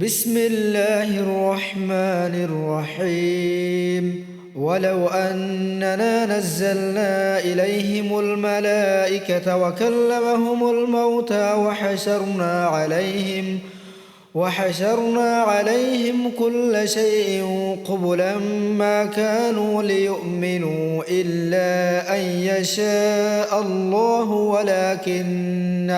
بسم الله الرحمن الرحيم ولو أننا نزلنا إليهم الملائكة وكلمهم الموتى وحشرنا عليهم كل شيء قبلا ما كانوا ليؤمنوا إلا أن يشاء الله ولكن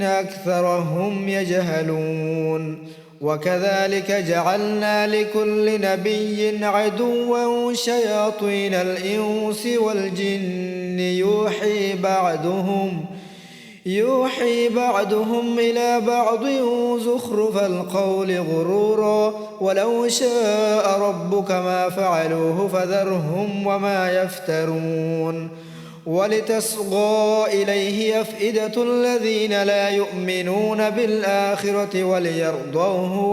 أكثرهم يجهلون. وكذلك جعلنا لكل نبي عدوا شياطين الإنس والجن يوحي بعضهم إلى بعض زخرف القول غرورا ولو شاء ربك ما فعلوه فذرهم وما يفترون. ولتصغى إليه أفئدة الذين لا يؤمنون بالآخرة وليرضوه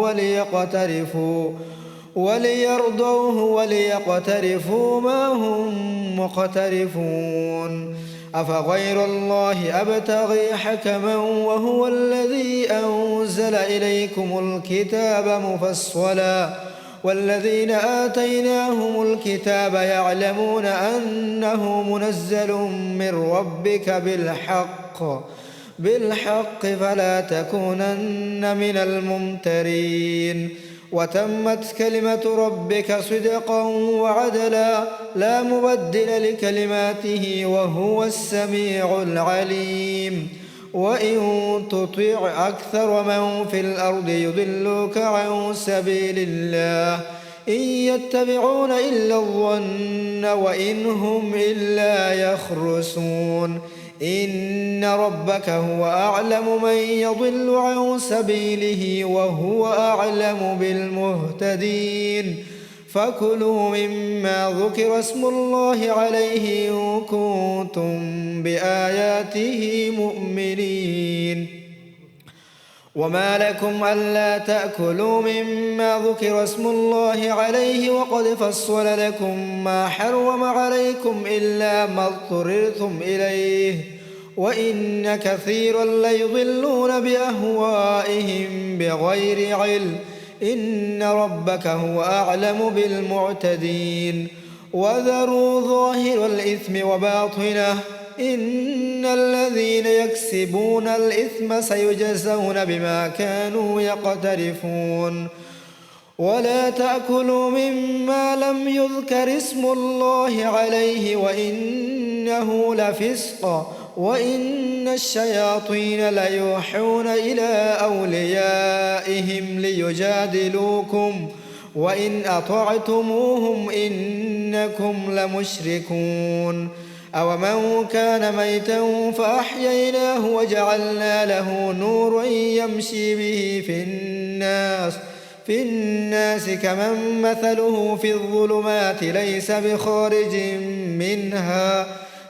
وليقترفوا ما هم مقترفون. أفغير الله أبتغي حكما وهو الذي أنزل إليكم الكتاب مفصلا والذين آتيناهم الكتاب يعلمون أنه منزل من ربك بالحق فلا تكونن من الممترين. وتمت كلمة ربك صدقا وعدلا لا مبدل لكلماته وهو السميع العليم. وإن تطع أكثر من في الأرض يضلوك عن سبيل الله إن يتبعون إلا الظن وإن هم إلا يخرصون. إن ربك هو أعلم من يضل عن سبيله وهو أعلم بالمهتدين. فكلوا مما ذكر اسم الله عليه إن كنتم بآياته مؤمنين. وما لكم ألا تأكلوا مما ذكر اسم الله عليه وقد فصل لكم ما حرم عليكم إلا ما اضطررتم إليه وإن كثيرا ليضلون بأهوائهم بغير علم. إن ربك هو أعلم بالمعتدين. وذروا ظاهر الإثم وباطنه إن الذين يكسبون الإثم سيجزون بما كانوا يقترفون. ولا تأكلوا مما لم يذكر اسم الله عليه وإنه لفسق وإن الشياطين ليوحون إلى أوليائهم ليجادلوكم وإن أطعتموهم إنكم لمشركون. أومن كان ميتا فأحييناه وجعلنا له نورا يمشي به في الناس كمن مثله في الظلمات ليس بخارج منها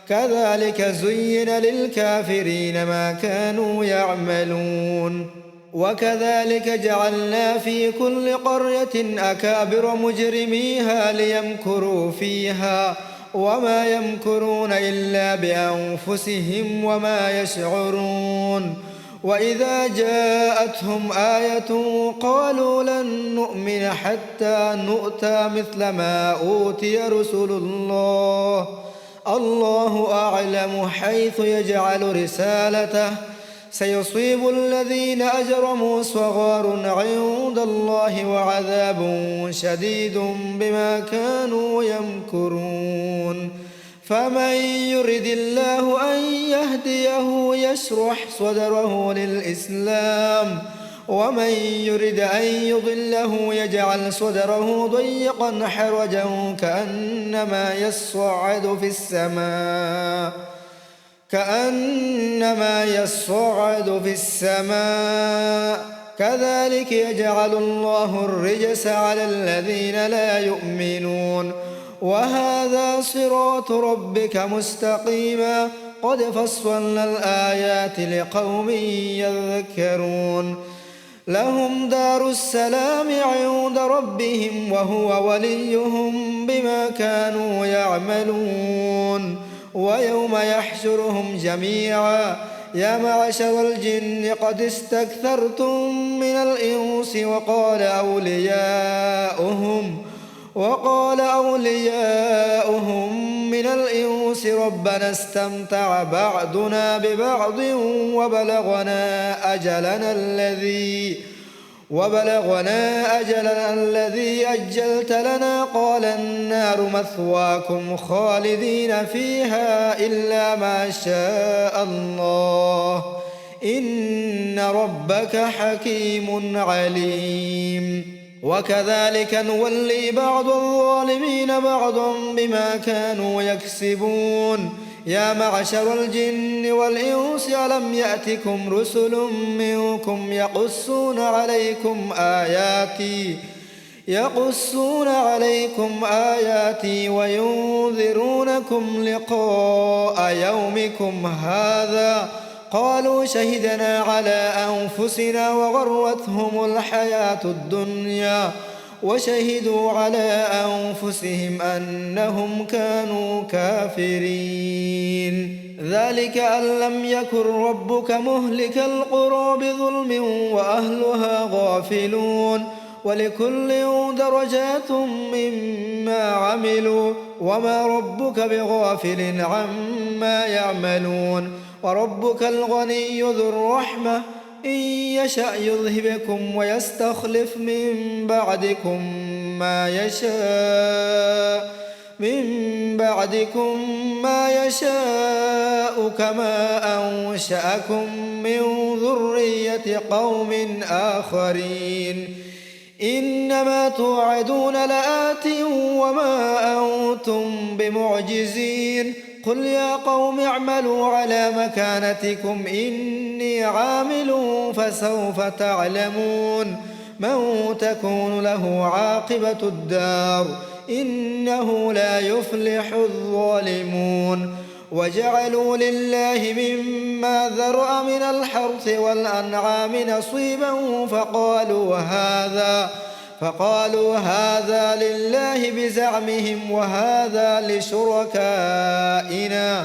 كذلك زين للكافرين ما كانوا يعملون. وكذلك جعلنا في كل قرية أكابر مجرميها ليمكروا فيها وما يمكرون إلا بأنفسهم وما يشعرون. وإذا جاءتهم آية قالوا لن نؤمن حتى نؤتى مثل ما أوتي رسل الله أعلم حيث يجعل رسالته سيصيب الذين أجرموا صغار عند الله وعذاب شديد بما كانوا يمكرون. فمن يرد الله أن يهديه يشرح صدره للإسلام ومن يرد أن يضله يجعل صدره ضيقا حرجا كأنما يصعد في السماء كذلك يجعل الله الرجس على الذين لا يؤمنون. وهذا صراط ربك مستقيما قد فصلنا الآيات لقوم يذكرون. لهم دار السلام عند ربهم وهو وليهم بما كانوا يعملون. ويوم يحشرهم جميعا يا معشر الجن قد استكثرتم من الإنس وقال أولياؤهم من الإنس ربنا استمتع بعضنا ببعض وبلغنا أجلنا الذي أجلت لنا قال النار مثواكم خالدين فيها إلا ما شاء الله إن ربك حكيم عليم. وكذلك نولي بعض الظالمين بعضا بما كانوا يكسبون يا معشر الجن والإنس ألم يأتكم رسل منكم يقصون عليكم آياتي وينذرونكم لقاء يومكم هذا قالوا شهدنا على أنفسنا وغرتهم الحياة الدنيا وشهدوا على أنفسهم أنهم كانوا كافرين. ذلك أن لم يكن ربك مهلك القرى بظلم وأهلها غافلون ولكل درجات مما عملوا وما ربك بغافل عما يعملون. وربك الغني ذو الرحمة إن يشأ يذهبكم ويستخلف من بعدكم ما يشاء كما أنشأكم من ذرية قوم آخرين. إنما توعدون لآت وما أنتم بمعجزين. قل يا قوم اعملوا على مكانتكم إني عامل فسوف تعلمون من تكون له عاقبة الدار إنه لا يفلح الظالمون. وجعلوا لله مما ذرأ من الحرث والأنعام نصيبا فقالوا هذا لله بزعمهم وهذا لشركائنا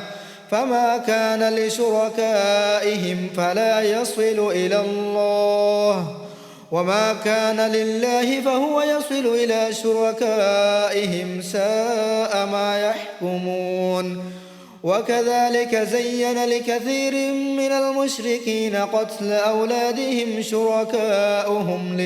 فما كان لشركائهم فلا يصل إلى الله وما كان لله فهو يصل إلى شركائهم ساء ما يحكمون. وكذلك زين لكثير من المشركين قتل أولادهم شركاؤهم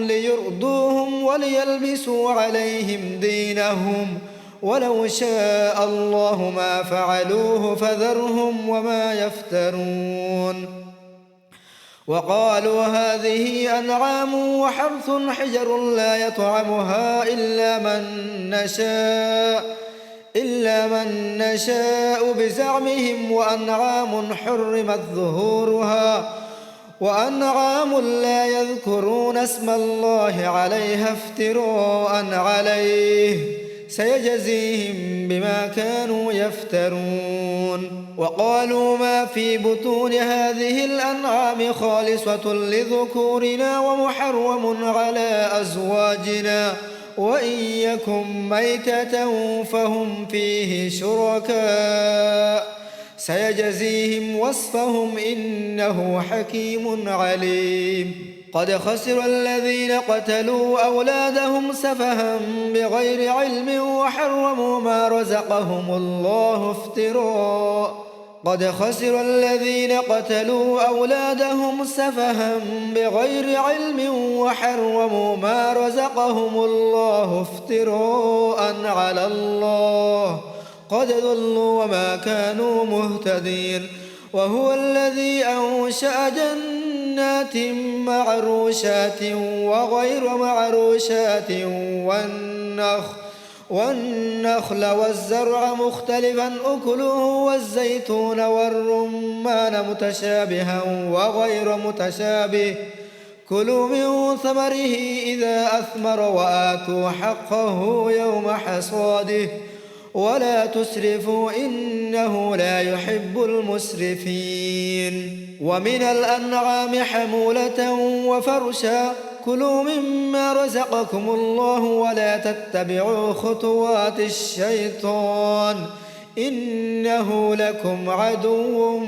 ليردوهم وليلبسوا عليهم دينهم ولو شاء الله ما فعلوه فذرهم وما يفترون. وقالوا هذه أنعام وحرث حجر لا يطعمها إلا من نشاء بزعمهم وأنعام حرمت ظهورها وأنعام لا يذكرون اسم الله عليها افتراء عليه سيجزيهم بما كانوا يفترون. وقالوا ما في بطون هذه الأنعام خالصة لذكورنا ومحرم على أزواجنا وإن يكن ميتة فهم فيه شركاء سيجزيهم وصفهم إنه حكيم عليم. قد خسر الذين قتلوا أولادهم سفها بغير علم وحرموا ما رزقهم الله افتراء قد خسر الذين قتلوا أولادهم سفها بغير علم وحرموا ما رزقهم الله افتراء على الله قد ضلوا وما كانوا مهتدين. وهو الذي أنشأ جنات معروشات وغير معروشات والنخل والزرع مختلفا أكله والزيتون والرمان متشابها وغير متشابه كلوا من ثمره إذا أثمر وآتوا حقه يوم حصاده ولا تسرفوا إنه لا يحب المسرفين. ومن الأنعام حمولة وفرشا كلوا مما رزقكم الله ولا تتبعوا خطوات الشيطان إنه لكم عدو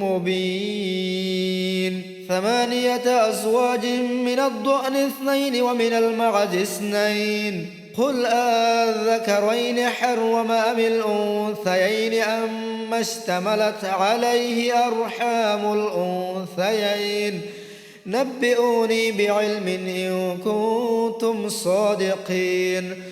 مبين 8 أزواج من الضأن 2 ومن المعز 2 قل أذكرين حرم أم الأنثيين أم اشتملت عليه أرحام الأنثيين نبئوني بعلم إن كنتم صادقين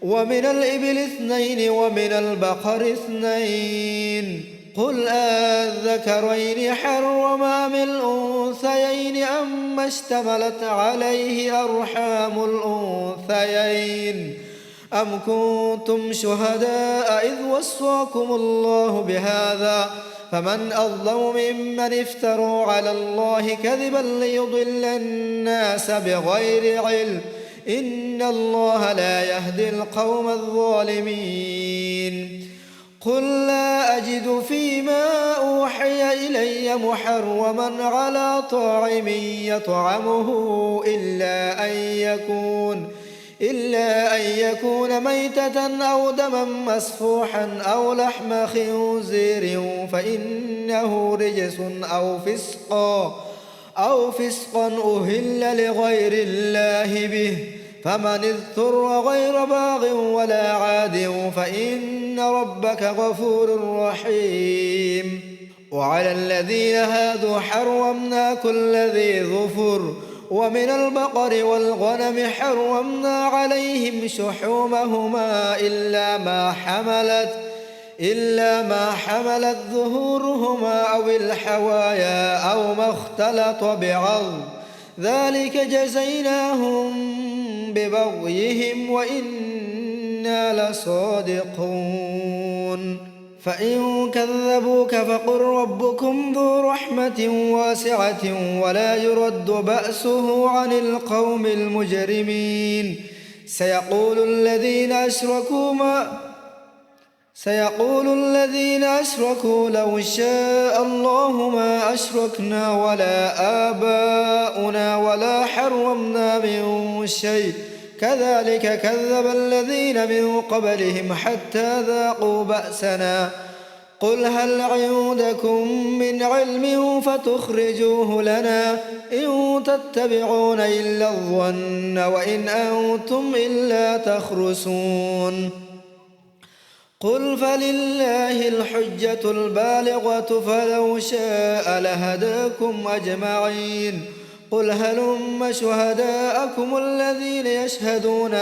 ومن الإبل 2 ومن البقر 2 قل أذكرين حرم أم الأنثيين أم اشتملت عليه أرحام الأنثيين أم كنتم شهداء إذ وصاكم الله بهذا فمن أظلم ممن افتروا على الله كذبا ليضل الناس بغير علم إن الله لا يهدي القوم الظالمين قل لا أجد فيما أوحي إلي محرما على طاعم يطعمه إلا أن يكون ميتة أو دما مسفوحا أو لحم خنزير فإنه رجس أو فسقا أهل لغير الله به فمن اضطر غير باغ ولا عاد فإن ربك غفور رحيم وعلى الذين هادوا حرمنا كل ذي ظفر ومن البقر والغنم حرمنا عليهم شحومهما إلا ما حملت ظهورهما أو الحوايا أو ما اختلط بعظم ذلك جزيناهم ببغيهم وإنا لصادقون فإن كذبوك فقل ربكم ذو رحمة واسعة ولا يرد بأسه عن القوم المجرمين سيقول الذين أشركوا لو شاء الله ما أشركنا ولا آباؤنا ولا حرمنا من شيء كذلك كذب الذين من قبلهم حتى ذاقوا بأسنا قل هل عندكم من علم فتخرجوه لنا إن تتبعون إلا الظن وإن أنتم إلا تخرسون قل فلله الحجة البالغة فلو شاء لهداكم أجمعين قل هلم شهداءكم الذين يشهدون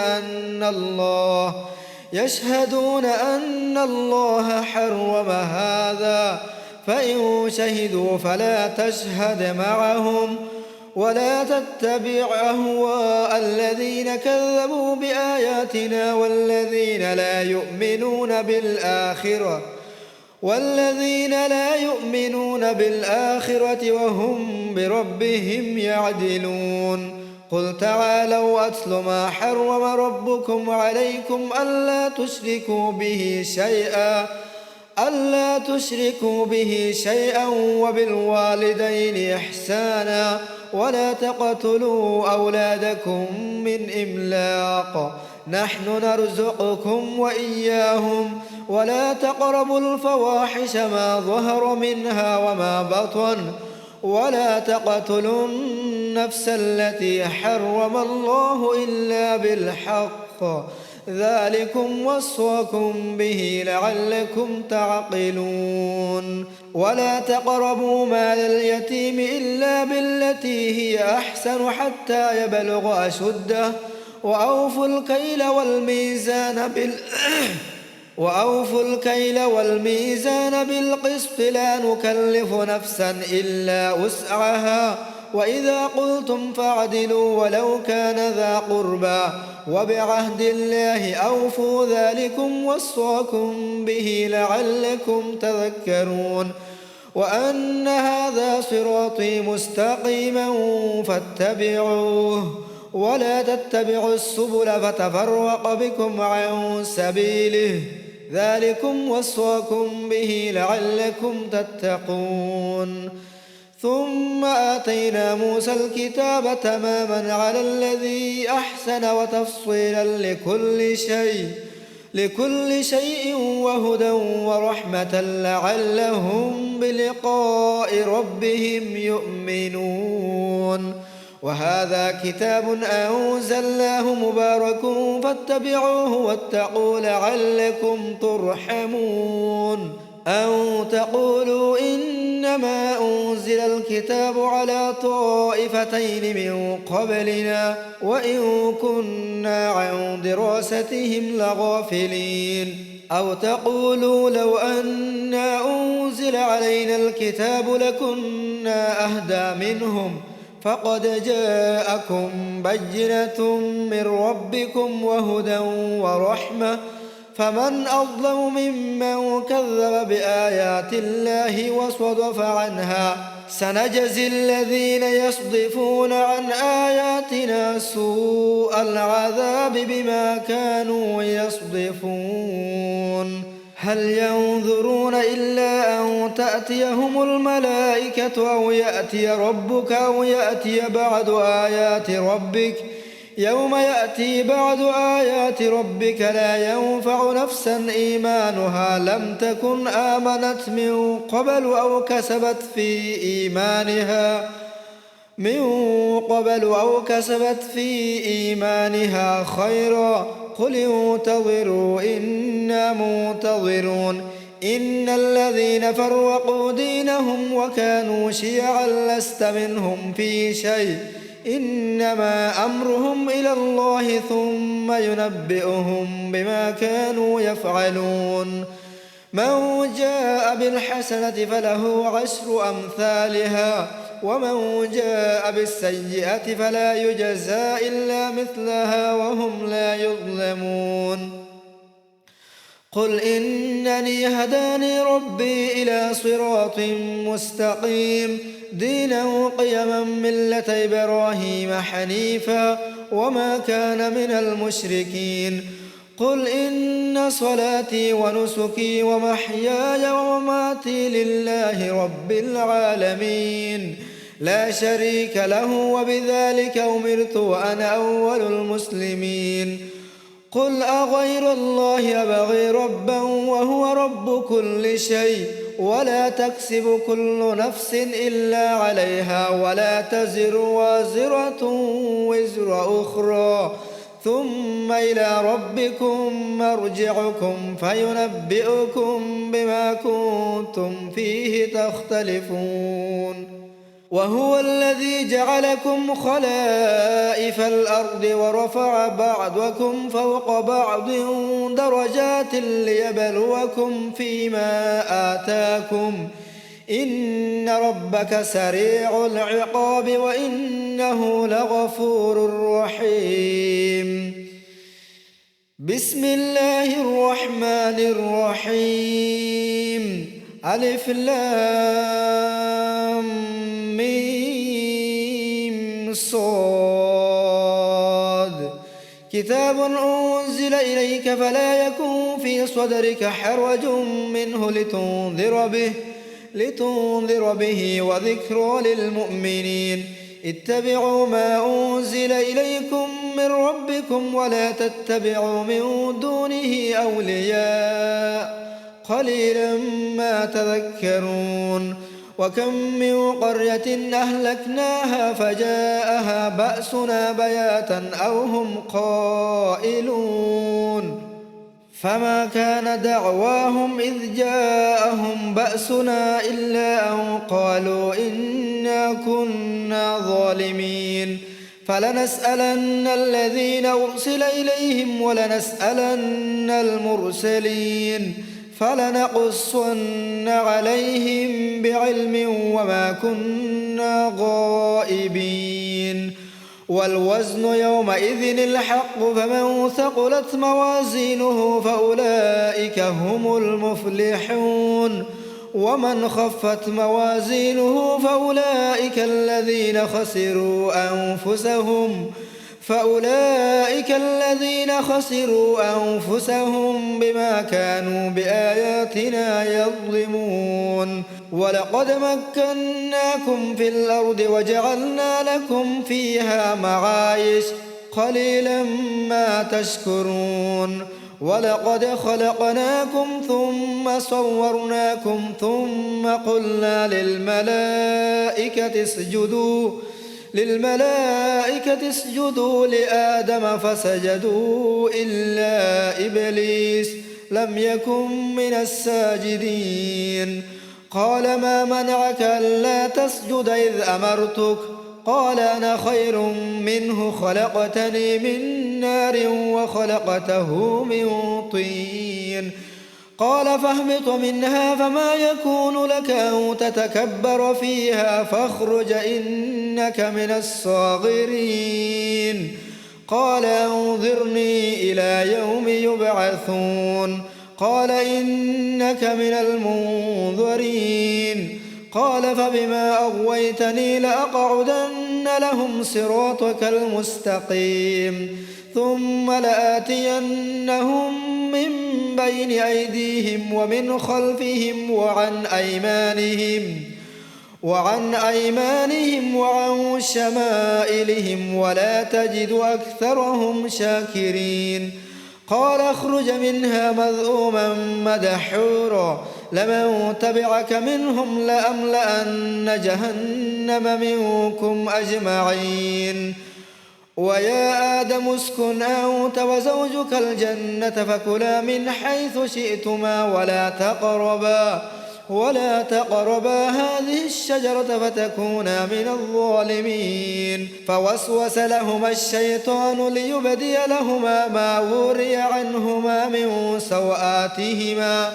أن الله حرم هذا فإن شهدوا فلا تشهد معهم ولا تتبع أهواء الذين كذبوا بآياتنا والذين لا يؤمنون بالآخرة وهم بربهم يعدلون قل تعالوا أتل ما حرم ربكم عليكم ألا تشركوا به شيئا وبالوالدين إحسانا ولا تقتلوا أولادكم من إملاق نحن نرزقكم وإياهم ولا تقربوا الفواحش ما ظهر منها وما بطن ولا تقتلوا النفس التي حرم الله إلا بالحق ذلكم وصاكم به لعلكم تعقلون ولا تقربوا مال اليتيم إلا بالتي هي أحسن حتى يبلغ أشده وأوفوا الكيل والميزان بالقسط لا نكلف نفسا إلا وسعها وإذا قلتم فاعدلوا ولو كان ذا قربى وبعهد الله أوفوا ذلكم وصاكم به لعلكم تذكرون وأن هذا صراطي مستقيما فاتبعوه ولا تتبعوا السبل فتفرق بكم عن سبيله ذلكم وصاكم به لعلكم تتقون ثم آتينا موسى الكتاب تماما على الذي أحسن وتفصيلا لكل شيء وهدى ورحمة لعلهم بلقاء ربهم يؤمنون. وهذا كتاب أنزلناه مبارك فاتبعوه واتقوا لعلكم ترحمون. أو تقولوا إنما أنزل الكتاب على طائفتين من قبلنا وإن كنا عن دراستهم لغافلين. أو تقولوا لو أنا أنزل علينا الكتاب لكنا أهدى منهم فقد جاءكم بينة من ربكم وهدى ورحمة فمن أظلم ممن كذب بآيات الله وصدف عنها سنجزي الذين يصدفون عن آياتنا سوء العذاب بما كانوا يصدفون. هل ينظرون إلا أن تأتيهم الملائكة أو يأتي ربك أو يأتي بعض آيات ربك يوم يأتي بعض آيات ربك لا ينفع نفسا إيمانها لم تكن آمنت من قبل أو كسبت في إيمانها خيرا قل انتظروا إنا منتظرون. إن الذين فرقوا دينهم وكانوا شيعا لست منهم في شيء إنما أمرهم إلى الله ثم ينبئهم بما كانوا يفعلون. من جاء بالحسنة فله عشر أمثالها ومن جاء بالسيئة فلا يجزى إلا مثلها وهم لا يظلمون. قل إنني هداني ربي إلى صراط مستقيم دينا قيما ملة إبراهيم حنيفا وما كان من المشركين. قل إن صلاتي ونسكي ومحياي ومماتي لله رب العالمين لا شريك له وبذلك أمرت وأنا أول المسلمين. قل أغير الله أبغي ربا وهو رب كل شيء ولا تكسب كل نفس إلا عليها ولا تزر وازرة وزر أخرى ثم إلى ربكم مرجعكم فينبئكم بما كنتم فيه تختلفون. وهو الذي جعلكم خلائف الأرض ورفع بعضكم فوق بعض درجات ليبلوكم فيما آتاكم إن ربك سريع العقاب وإنه لغفور رحيم. بسم الله الرحمن الرحيم ألف لام ميم صاد كتاب أنزل إليك فلا يكن في صدرك حرج منه لتنذر به وذكرى للمؤمنين. اتبعوا ما أنزل إليكم من ربكم ولا تتبعوا من دونه أولياء قليلا ما تذكرون. وكم من قرية أهلكناها فجاءها بأسنا بياتا أو هم قائلون فما كان دعواهم إذ جاءهم بأسنا إلا أن قالوا إنا كنا ظالمين. فلنسألن الذين أرسل إليهم ولنسألن المرسلين فلنقصن عليهم بعلم وما كنا غائبين. والوزن يومئذ الحق فمن ثقلت موازينه فأولئك هم المفلحون ومن خفت موازينه فأولئك الذين خسروا أنفسهم بما كانوا بآياتنا يظلمون. ولقد مكناكم في الأرض وجعلنا لكم فيها معايش قليلا ما تشكرون ولقد خلقناكم ثم صورناكم ثم قلنا للملائكة اسجدوا لآدم فسجدوا إلا إبليس لم يكن من الساجدين قال ما منعك ألا تسجد إذ أمرتك قال أنا خير منه خلقتني من نار وخلقته من طين قال فاهبط منها فما يكون لك أن تتكبر فيها فاخرج إنك من الصاغرين قال أنظرني إلى يوم يبعثون قال إنك من المنظرين قال فبما أغويتني لأقعدن لهم صراطك المستقيم ثم لآتينهم من بين أيديهم ومن خلفهم وعن أيمانهم وعن شمائلهم ولا تجد أكثرهم شاكرين قال اخرج منها مذءوما مدحورا لمن تبعك منهم لأملأن جهنم منكم أجمعين ويا آدم اسكن أنت وزوجك الجنة فكلا من حيث شئتما ولا تقربا هذه الشجرة فتكونا من الظالمين فوسوس لهما الشيطان ليبدي لهما ما وري عنهما من سوآتهما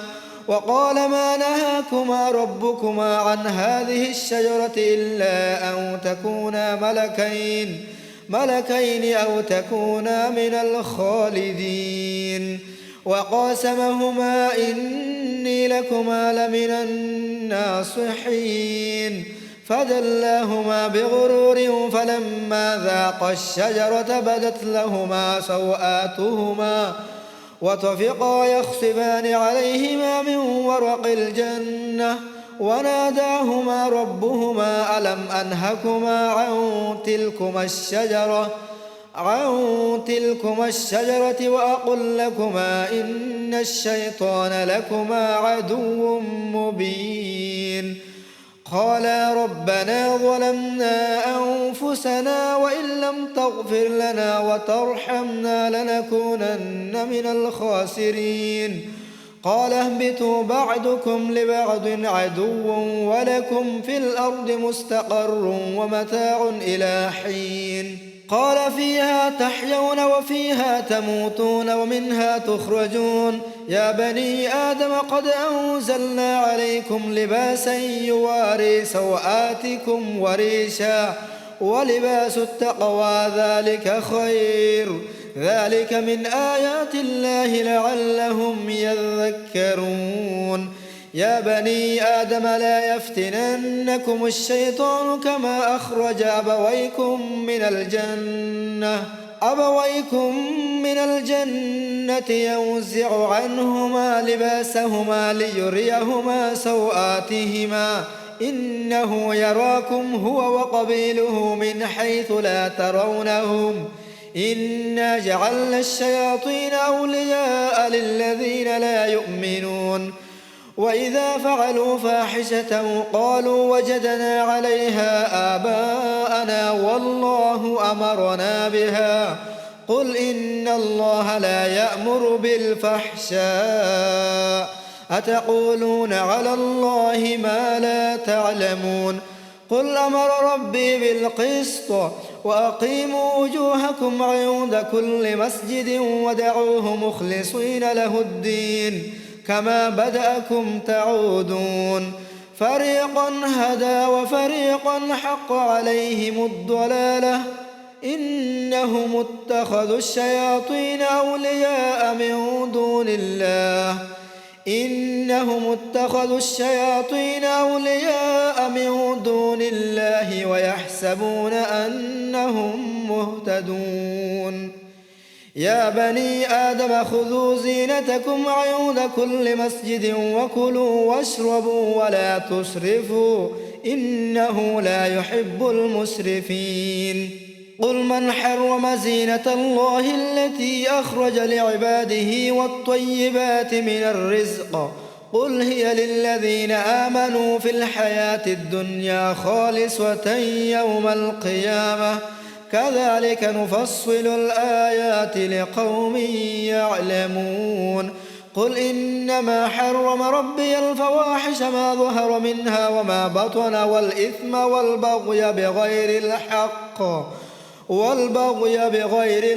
وقال ما نهاكما ربكما عن هذه الشجرة إلا أن تكونا ملكين أو تكونا من الخالدين وقاسمهما إني لكما لمن الناصحين فدلاهما بغرور فلما ذاقا الشجرة بدت لهما سوآتهما وطفقا يخصفان عليهما من ورق الجنة وناداهما ربهما ألم أنهكما عن تلكما الشجرة وأقل لكما إن الشيطان لكما عدو مبين قالا ربنا ظلمنا أنفسنا وإن لم تغفر لنا وترحمنا لنكونن من الخاسرين قال اهبطوا بعضكم لبعض عدو ولكم في الأرض مستقر ومتاع إلى حين قال فيها تحيون وفيها تموتون ومنها تخرجون يا بني آدم قد أنزلنا عليكم لباسا يواري سوآتكم وريشا ولباس التقوى ذلك خير ذلك من آيات الله لعلهم يذكرون يا بني آدم لا يفتننكم الشيطان كما أخرج أبويكم من الجنة ينزع عنهما لباسهما ليريهما سوآتهما إنه يراكم هو وقبيله من حيث لا ترونهم إنا جعلنا الشياطين أولياء للذين لا يؤمنون وإذا فعلوا فاحشة قالوا وجدنا عليها آباءنا والله أمرنا بها قل إن الله لا يأمر بالفحشاء أتقولون على الله ما لا تعلمون قل أمر ربي بالقسط وأقيموا وجوهكم عند كل مسجد ودعوه مخلصين له الدين كما بدأكم تعودون فريقا هدى وفريقا حق عليهم الضلالة إنهم اتخذوا الشياطين أولياء من دون الله ويحسبون أنهم مهتدون يا بني آدم خذوا زينتكم عند كل مسجد وكلوا واشربوا ولا تسرفوا إنه لا يحب المسرفين قل من حرم زينة الله التي أخرج لعباده والطيبات من الرزق قل هي للذين آمنوا في الحياة الدنيا خالصة يوم القيامة كذلك نفصل الآيات لقوم يعلمون قل إنما حرم ربي الفواحش ما ظهر منها وما بطن والإثم والبغي بغير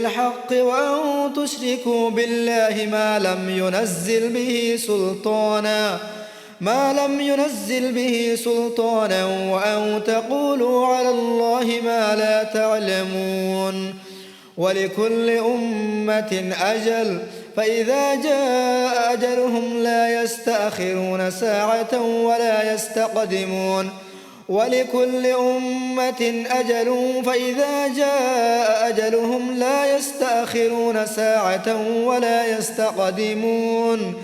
الحق وأن تشركوا بالله ما لم ينزل به سلطانا وأن تقولوا على الله ما لا تعلمون ولكل أمة أجل فإذا جاء أجلهم لا يستأخرون ساعة ولا يستقدمون ولكل أمة أجل فإذا جاء أجلهم لا يستأخرون ساعة ولا يستقدمون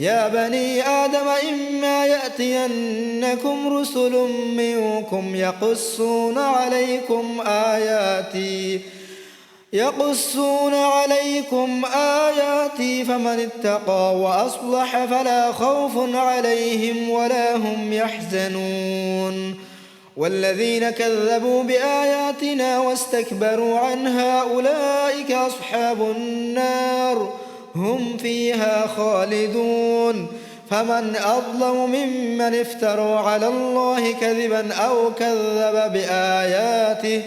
يا بني آدم إما يأتينكم رسل منكم يقصون عليكم آياتي فمن اتقى وأصلح فلا خوف عليهم ولا هم يحزنون والذين كذبوا بآياتنا واستكبروا عنها أولئك أصحاب النار هم فيها خالدون فمن أظلم ممن افترى على الله كذبا أو كذب بآياته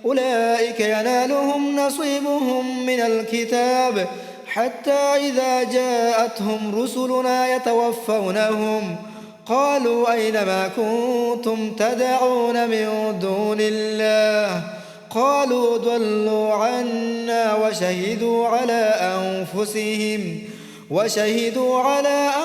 أولئك ينالهم نصيبهم من الكتاب حتى إذا جاءتهم رسلنا يتوفونهم قالوا أين ما كنتم تدعون من دون الله قالوا ضلوا عنا وشهدوا على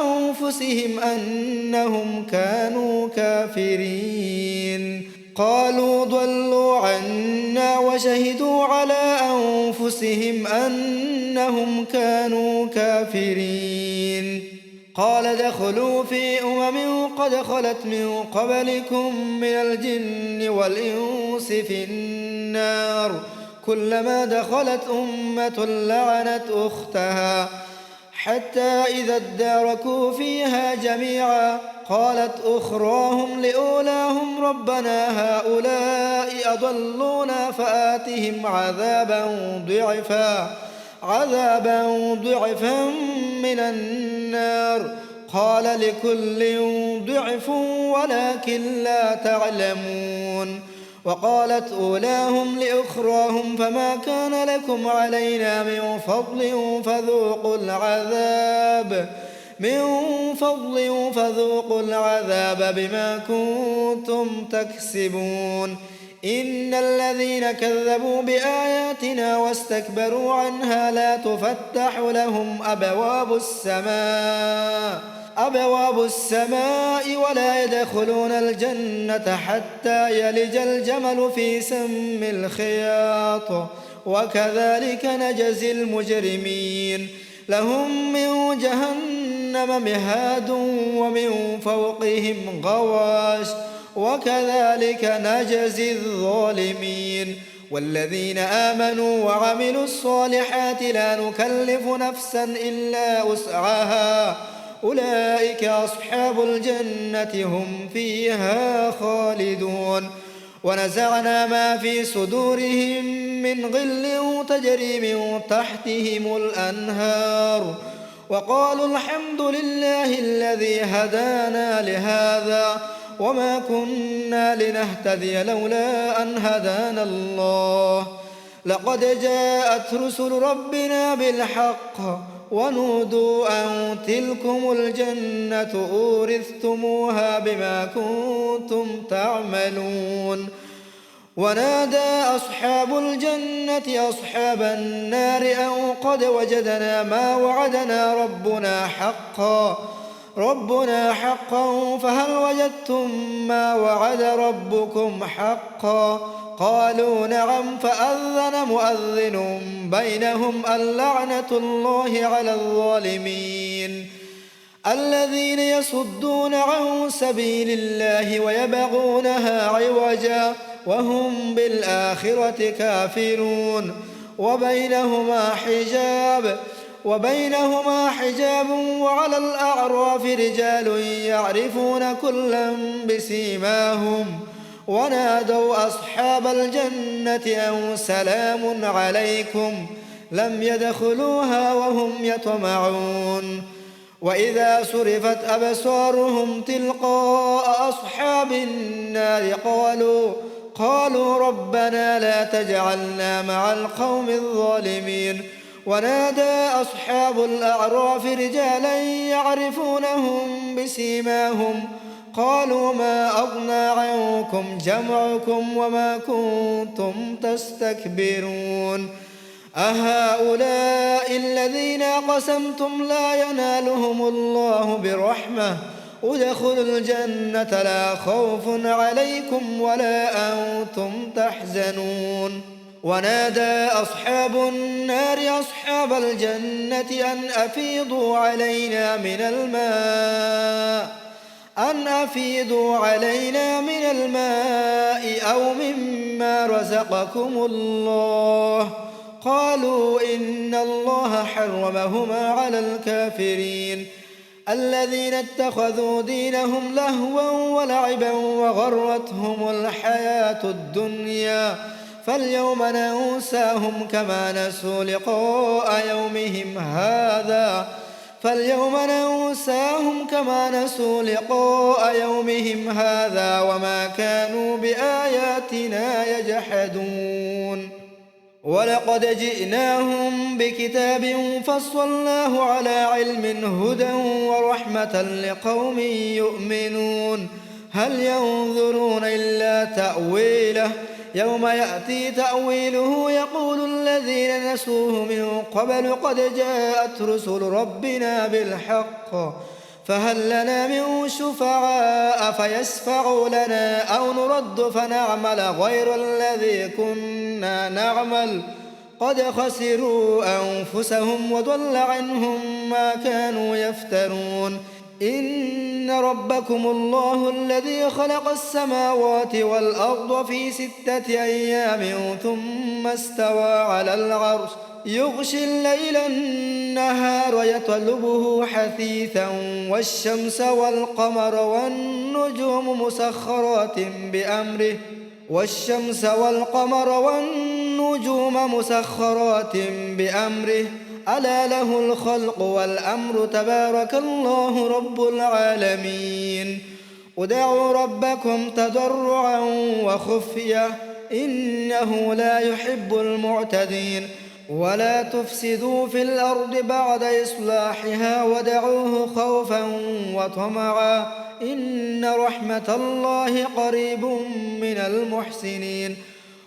أنفسهم أنهم كانوا كافرين قالوا ضلوا عنا وشهدوا على أنفسهم أنهم كانوا كافرين قال ادخلوا في قد خلت من قبلكم من الجن والإنس في النار كلما دخلت أمة لعنت أختها حتى إذا اداركوا فيها جميعا قالت أخراهم لأولاهم ربنا هؤلاء أضلونا فآتهم عذابا ضعفا من النار قال لكل ضعف ولكن لا تعلمون وقالت أولاهم لأخراهم فما كان لكم علينا من فضل فذوقوا العذاب بما كنتم تكسبون إن الذين كذبوا بآياتنا واستكبروا عنها لا تفتح لهم أبواب السماء ولا يدخلون الجنة حتى يلج الجمل في سم الخياط وكذلك نجزي المجرمين لهم من جهنم مهاد ومن فوقهم غواش وكذلك نجزي الظالمين والذين آمنوا وعملوا الصالحات لا نكلف نفسا إلا وسعها أولئك أصحاب الجنة هم فيها خالدون ونزعنا ما في صدورهم من غل تجري من تحتهم الأنهار وقالوا الحمد لله الذي هدانا لهذا وما كنا لنهتدي لولا أن هدانا الله لقد جاءت رسل ربنا بالحق ونودوا أن تلكم الجنة أورثتموها بما كنتم تعملون ونادى أصحاب الجنة أصحاب النار أن قد وجدنا ما وعدنا ربنا حقا فهل وجدتم ما وعد ربكم حقا قالوا نعم. فأذن مؤذن بينهم اللعنة الله على الظالمين. الذين يصدون عن سبيل الله ويبغونها عوجا وهم بالآخرة كافرون. وبينهما حجاب وعلى الأعراف رجال يعرفون كلا بسيماهم ونادوا أصحاب الجنة أن سلام عليكم لم يدخلوها وهم يطمعون. وإذا صرفت أبصارهم تلقاء أصحاب النار قالوا ربنا لا تجعلنا مع القوم الظالمين. ونادى أصحاب الأعراف رجالا يعرفونهم بسيماهم قالوا ما أغنى عنكم جمعكم وما كنتم تستكبرون أهؤلاء الذين قسمتم لا ينالهم الله برحمة ادخلوا الجنة لا خوف عليكم ولا أنتم تحزنون. ونادى أصحاب النار أصحاب الجنة أن أفيضوا علينا من الماء أو مما رزقكم الله. قالوا إن الله حرمهما على الكافرين الذين اتخذوا دينهم لهوا ولعبا وغرتهم الحياة الدنيا فاليوم ننساهم كما نسوا لقاء يومهم هذا وما كانوا بآياتنا يجحدون. ولقد جئناهم بكتاب فصلناه على علم هدى ورحمة لقوم يؤمنون. هل ينظرون إلا تأويله يوم يأتي تأويله يقول الذين نسوه من قبل قد جاءت رسل ربنا بالحق فهل لنا من شفعاء فيشفعوا لنا أو نرد فنعمل غير الذي كنا نعمل قد خسروا أنفسهم وضل عنهم ما كانوا يفترون. إن ربكم الله الذي خلق السماوات والأرض في 6 أيام ثم استوى على العرش يغشي الليل النهار يطلبه حثيثا والشمس والقمر والنجوم مسخرات بأمره ألا له الخلق والأمر تبارك الله رب العالمين. ادعوا ربكم تضرعا وخفية إنه لا يحب المعتدين. ولا تفسدوا في الأرض بعد إصلاحها ودعوه خوفا وطمعا إن رحمة الله قريب من المحسنين.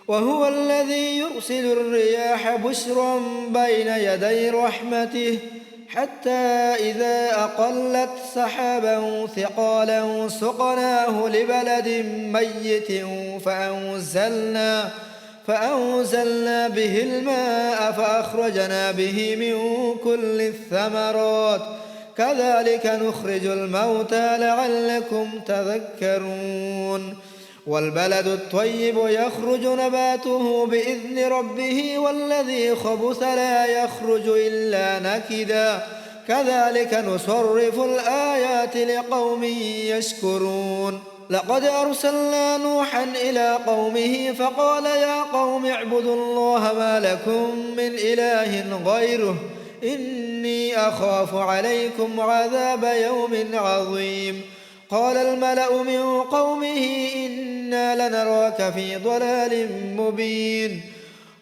وهو الذي يرسل الرياح بشرا بين يدي رحمته حتى إذا أقلت سحابا ثقالا سقناه لبلد ميت فأنزلنا به الماء فأخرجنا به من كل الثمرات كذلك نخرج الموتى لعلكم تذكرون. والبلد الطيب يخرج نباته بإذن ربه والذي خبث لا يخرج إلا نكدا كذلك نصرف الآيات لقوم يشكرون. لقد أرسلنا نوحا إلى قومه فقال يا قوم اعبدوا الله ما لكم من إله غيره إني أخاف عليكم عذاب يوم عظيم. قال الملأ من قومه إنا لنراك في ضلال مبين.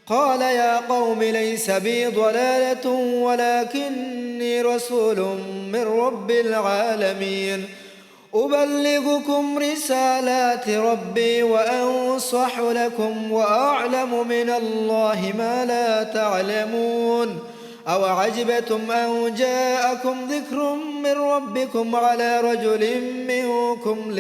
قال يا قوم ليس بي ضلالة ولكني رسول من رب العالمين أبلغكم رسالات ربي وأنصح لكم وأعلم من الله ما لا تعلمون. أوعجبتم أن جاءكم ذكر من ربكم على رجل منكم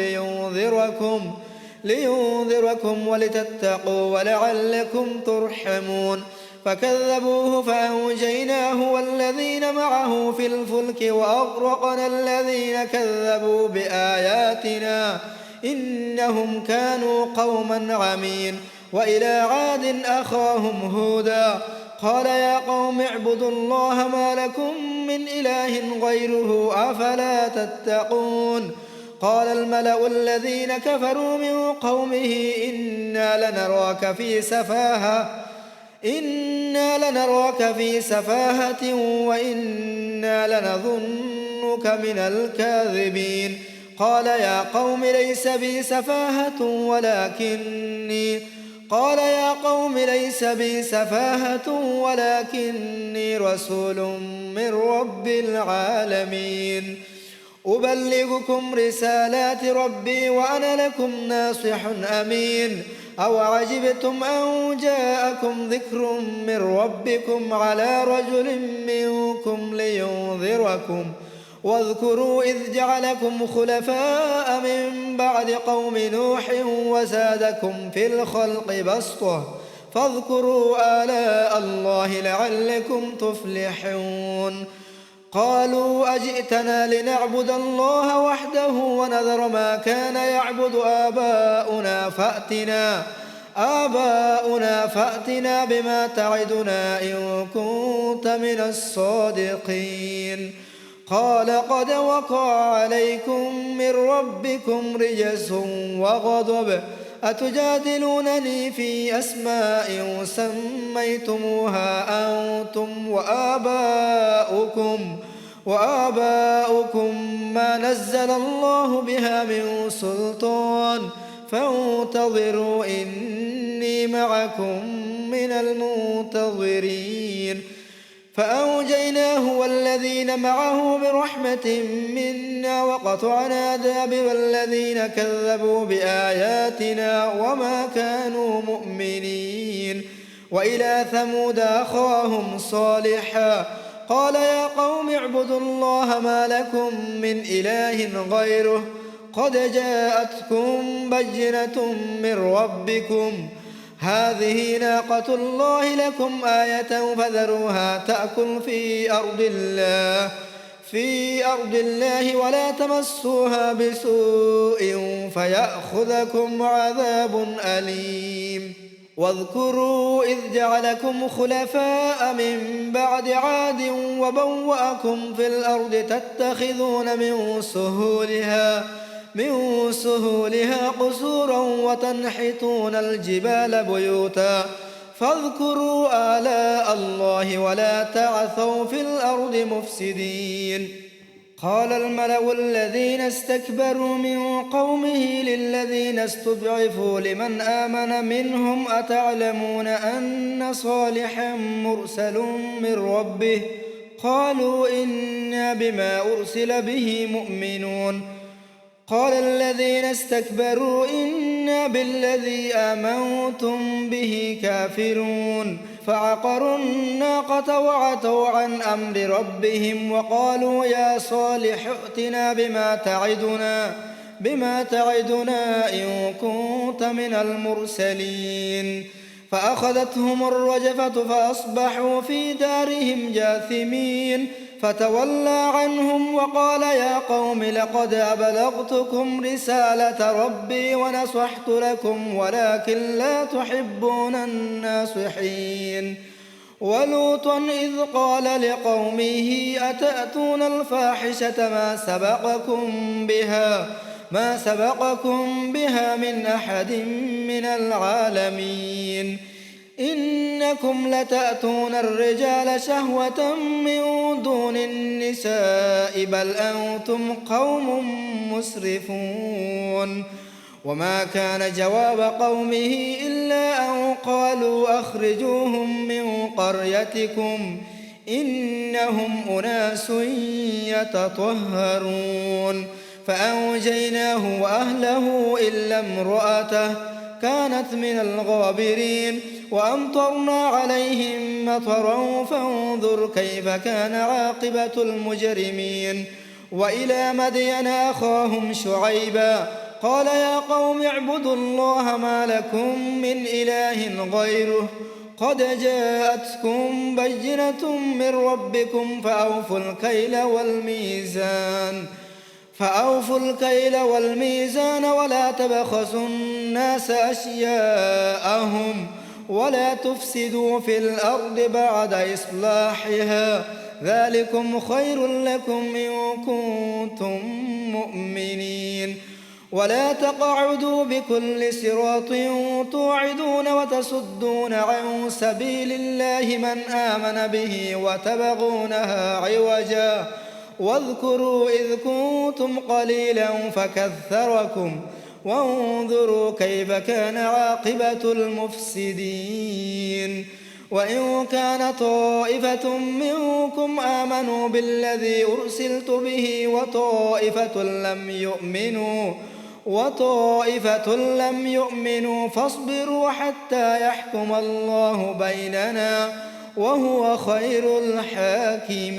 لينذركم ولتتقوا ولعلكم ترحمون فكذبوه فأنجيناه والذين معه في الفلك وأغرقنا الذين كذبوا بآياتنا إنهم كانوا قوما عمين وإلى عاد أخاهم هودا قال يا قوم اعبدوا الله ما لكم من إله غيره أفلا تتقون قال الملأ الذين كفروا من قومه إنا لنراك في سفاهة وإنا لنظنك من الكاذبين قال يا قوم ليس بي سفاهة ولكني رسول من رب العالمين أبلغكم رسالات ربي وأنا لكم ناصح أمين أو عجبتم أن جاءكم ذكر من ربكم على رجل منكم لينذركم واذكروا إذ جعلكم خلفاء من بعد قوم نوح وزادكم في الخلق بسطة فاذكروا آلاء الله لعلكم تفلحون قالوا أجئتنا لنعبد الله وحده ونذر ما كان يعبد آباؤنا فأتنا بما تعدنا إن كنت من الصادقين قال قد وقع عليكم من ربكم رجس وغضب أتجادلونني في أسماء سميتموها أنتم وآباؤكم ما نزل الله بها من سلطان فانتظروا إني معكم من المنتظرين فأنجيناه والذين معه برحمة منا وقطعنا دابر الذين كذبوا بآياتنا وما كانوا مؤمنين وإلى ثمود أخاهم صالحا قال يا قوم اعبدوا الله ما لكم من إله غيره قد جاءتكم بينة من ربكم هذه ناقة الله لكم آية فذروها تأكل في أرض الله ولا تمسوها بسوء فيأخذكم عذاب أليم واذكروا إذ جعلكم خلفاء من بعد عاد وبوأكم في الأرض تتخذون من سهولها قصورا وتنحتون الجبال بيوتا فاذكروا آلاء الله ولا تعثوا في الأرض مفسدين قال الملأ الذين استكبروا من قومه للذين استضعفوا لمن آمن منهم أتعلمون أن صالحا مرسل من ربه قالوا إنا بما أرسل به مؤمنون قال الذين استكبروا إنا بالذي آمنتم به كافرون فعقروا الناقة وعتوا عن أمر ربهم وقالوا يا صالح ائتنا بما تعدنا إن كنت من المرسلين فأخذتهم الرجفة فأصبحوا في دارهم جاثمين فتولى عنهم وقال يا قوم لقد أبلغتكم رسالة ربي ونصحت لكم ولكن لا تحبون الناصحين ولوطا إذ قال لقومه أتأتون الفاحشة ما سبقكم بها من أحد من العالمين إنكم لتأتون الرجال شهوة من دون النساء بل أنتم قوم مسرفون وما كان جواب قومه إلا أن قالوا أخرجوهم من قريتكم إنهم أناس يتطهرون فأنجيناه وأهله إلا امرأته كانت من الغابرين وأمطرنا عليهم مطرا فانظر كيف كان عاقبة المجرمين وإلى مدين أخاهم شعيبا قال يا قوم اعبدوا الله ما لكم من إله غيره قد جاءتكم بينة من ربكم فأوفوا الكيل والميزان ولا تبخسوا الناس أشياءهم ولا تفسدوا في الأرض بعد إصلاحها ذلكم خير لكم إن كنتم مؤمنين ولا تقعدوا بكل صراط توعدون وتصدون عن سبيل الله من آمن به وتبغونها عوجا واذكروا إذ كنتم قليلا فكثركم وانظروا كيف كان عاقبة المفسدين وإن كان طائفة منكم آمنوا بالذي أرسلت به وطائفة لم يؤمنوا فاصبروا حتى يحكم الله بيننا وهو خير الحاكمين.